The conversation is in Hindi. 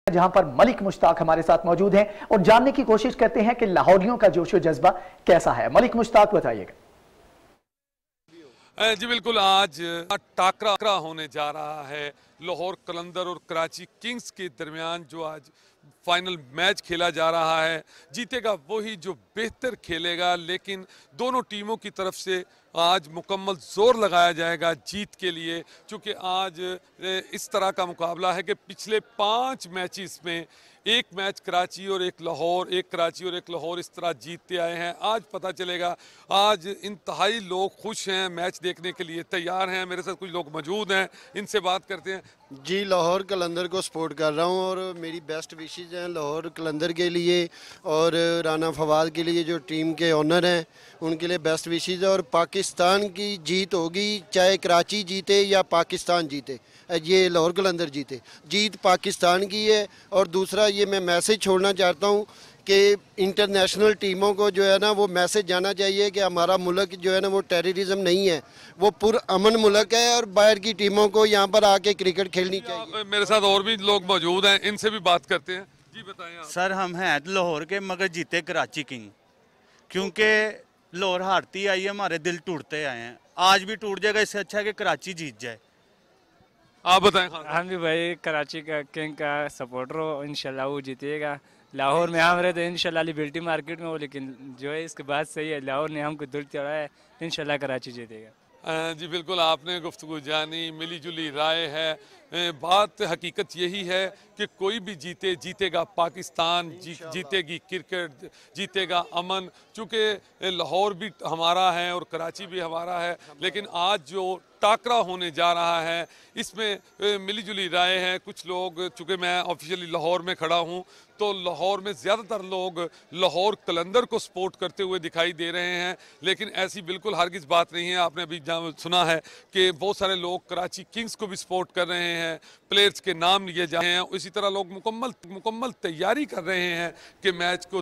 जहां पर मलिक मुश्ताक हमारे साथ मौजूद हैं और जानने की कोशिश करते हैं कि लाहौरियों का जोश व जज्बा कैसा है। मलिक मुश्ताक, बताइएगा। जी बिल्कुल, आज टाकरा होने जा रहा है लाहौर कलंदर और कराची किंग्स के दरमियान। जो आज फाइनल मैच खेला जा रहा है, जीतेगा वही जो बेहतर खेलेगा, लेकिन दोनों टीमों की तरफ से आज मुकम्मल जोर लगाया जाएगा जीत के लिए, क्योंकि आज इस तरह का मुकाबला है कि पिछले 5 मैचेस में एक मैच कराची और एक लाहौर, एक कराची और एक लाहौर इस तरह जीतते आए हैं। आज पता चलेगा। आज इंतहाई लोग खुश हैं, मैच देखने के लिए तैयार हैं। मेरे साथ कुछ लोग मौजूद हैं, इनसे बात करते हैं। जी, लाहौर कलंदर को सपोर्ट कर रहा हूँ और मेरी बेस्ट विशेज़ हैं लाहौर कलंदर के लिए और राना फवाद के लिए, जो टीम के ओनर हैं, उनके लिए बेस्ट विशेज़ है। और पाकिस्तान की जीत होगी, चाहे कराची जीते या पाकिस्तान जीते, ये लाहौर कलंदर जीते, जीत पाकिस्तान की है। और दूसरा ये मैं मैसेज छोड़ना चाहता हूँ कि इंटरनेशनल टीमों को जो है ना वो मैसेज जाना चाहिए कि हमारा मुल्क जो है ना वो टेररिज्म नहीं है, वो पुरअमन मुल्क है और बाहर की टीमों को यहाँ पर आके क्रिकेट खेलनी चाहिए। मेरे साथ और भी लोग मौजूद हैं, इनसे भी बात करते हैं। जी बताएं आप। सर, हम हैं लाहौर के मगर जीते कराची किंग, क्योंकि लाहौर हारती आई है, हमारे दिल टूटते आए हैं। आज भी टूट जाएगा, इससे अच्छा है कि कराची जीत जाए। आप बताएं। हम भी भाई कराची का किंग का सपोर्टर हो, इंशाल्लाह वो जीतेगा। लाहौर में हम रहे तो इंशाल्लाह लिबर्टी मार्केट में हो, लेकिन जो है इसके बाद सही है, लाहौर ने हमको दिल तोड़ा है, इंशाल्लाह कराची जीतेगा। जी बिल्कुल, आपने गुफ्तगू जानी, मिली जुली राय है। बात हकीकत यही है कि कोई भी जीते, जीतेगा पाकिस्तान, जीतेगी क्रिकेट, जीतेगा अमन। चूँकि लाहौर भी हमारा है और कराची भी हमारा है, लेकिन आज जो टाकरा होने जा रहा है इसमें मिली जुली राय है। कुछ लोग, चूँकि मैं ऑफिशियली लाहौर में खड़ा हूँ, तो लाहौर में ज़्यादातर लोग लाहौर कलंदर को सपोर्ट करते हुए दिखाई दे रहे हैं, लेकिन ऐसी बिल्कुल हरगिज़ बात नहीं है। आपने अभी सुना है कि बहुत सारे लोग कराची किंग्स को भी सपोर्ट कर रहे हैं, प्लेयर्स के नाम लिए जा रहे हैं। इसी तरह लोग मुकम्मल तैयारी कर रहे हैं कि मैच को